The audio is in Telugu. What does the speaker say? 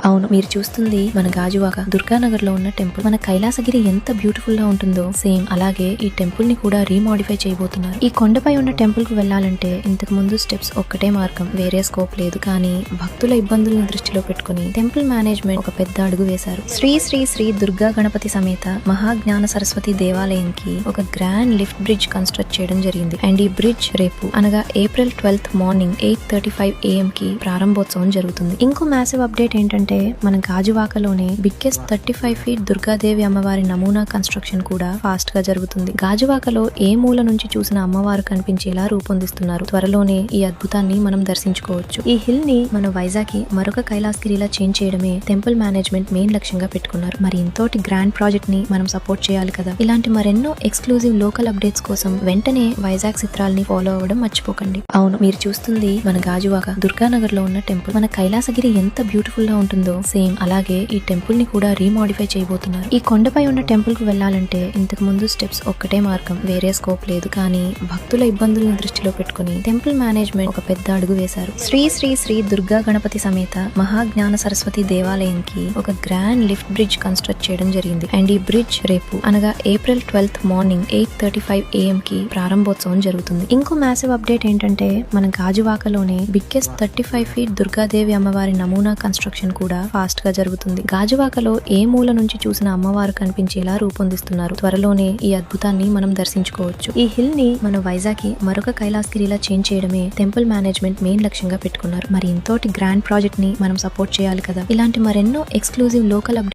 అవును, మీరు చూస్తుంది మన గాజువాక దుర్గానగర్ లో ఉన్న టెంపుల్. మన కైలాసగిరి ఎంత బ్యూటిఫుల్ గా ఉంటుందో సేమ్ అలాగే ఈ టెంపుల్ ని కూడా రీమోడిఫై చేయబోతున్నారు. ఈ కొండపై ఉన్న టెంపుల్ కు వెళ్లాలంటే ఇంతకు ముందు స్టెప్స్ ఒక్కటే మార్గం, వేరే స్కోప్ లేదు. కానీ భక్తుల ఇబ్బందుల్ని దృష్టిలో పెట్టుకుని టెంపుల్ మేనేజ్మెంట్ ఒక పెద్ద అడుగు వేశారు. శ్రీ శ్రీ శ్రీ దుర్గా గణపతి సమేత మహాజ్ఞాన సరస్వతి దేవాలయంకి ఒక గ్రాండ్ లిఫ్ట్ బ్రిడ్జ్ కన్స్ట్రక్ట్ చేయడం జరిగింది. అండ్ ఈ బ్రిడ్జ్ రేపు అనగా April 12th మార్నింగ్ 8:35 AM కి ప్రారంభోత్సవం జరుగుతుంది. ఇంకో మ్యాసివ్ అప్డేట్ ఏంటంటే మన గాజువాకలోనే బిగ్గెస్ట్ 35 feet దుర్గాదేవి అమ్మవారి నమూనా కన్స్ట్రక్షన్ కూడా ఫాస్ట్ గా జరుగుతుంది. గాజువాకలో ఏ మూల నుంచి చూసిన అమ్మవారు కనిపించేలా రూపొందిస్తున్నారు. త్వరలోనే ఈ అద్భుతాన్ని మనం దర్శించుకోవచ్చు. ఈ హిల్ ని మన వైజాగ్ కి మరొక కైలాసగిరిలా చేంజ్ చేయడమే టెంపుల్ మేనేజ్మెంట్ మెయిన్ లక్ష్యంగా పెట్టుకున్నారు. మరి ఇంతోటి గ్రాండ్ ప్రాజెక్ట్ ని మనం సపోర్ట్ చేయాలి కదా. ఇలాంటి మరెన్నో ఎక్స్క్లూజివ్ లోకల్ అప్డేట్స్ కోసం వెంటనే వైజాగ్ చిత్రాల్ని ఫాలో అవ్వడం మర్చిపోకండి. అవును, మీరు చూస్తుంది మన గాజువాక దుర్గానగర్ లో ఉన్న టెంపుల్. మన కైలాసగిరి ఎంత బ్యూటిఫుల్ గా ఉంటుందో సేమ్ అలాగే ఈ టెంపుల్ ని కూడా రీమోడిఫై చేయబోతున్నారు. ఈ కొండపై ఉన్న టెంపుల్ కు వెళ్లాలంటే ఇంతకు ముందు స్టెప్స్ ఒక్కటే మార్గం, వేరే స్కోప్ లేదు. కానీ భక్తుల ఇబ్బందుల్ని దృష్టిలో పెట్టుకుని టెంపుల్ మేనేజ్మెంట్ ఒక పెద్ద అడుగు వేశారు. శ్రీ శ్రీ శ్రీ దుర్గా గణపతి సమేత మహాజ్ఞాన సరస్వతి దేవాలయంకి ఒక గ్రాండ్ లిఫ్ట్ బ్రిడ్జ్ కన్స్ట్రక్ట్ చేయడం జరిగింది. అండ్ ఈ బ్రిడ్జ్ రేపు అనగా April 12th మార్నింగ్ 8:35 AM కి ప్రారంభోత్సవం జరుగుతుంది. ఇంకో మ్యాసివ్ అప్డేట్ ఏంటంటే మన గాజువాకలోనే బిగ్గెస్ట్ 35 feet దుర్గాదేవి అమ్మవారి నమూనా కన్స్ట్రక్షన్ కూడా ఫాస్ట్ గా జరుగుతుంది. గాజువాకలో ఏ మూల నుంచి చూసిన అమ్మవారు కనిపించేలా రూపొందిస్తున్నారు. త్వరలోనే ఈ అద్భుతాన్ని మనం దర్శించుకోవచ్చు. ఈ హిల్ ని మన వైజాగ్ కి మరొక కైలాసగిరిలా చేంజ్ చేయడమే టెంపుల్ మేనేజ్మెంట్ మెయిన్ లక్ష్యంగా పెట్టుకున్నారు. మరి ఇంతోటి గ్రాండ్ ప్రాజెక్ట్ ని మనం సపోర్ట్ చేయాలి కదా. ఇలాంటి మరెన్నో ఎక్స్క్లూజివ్ లోకల్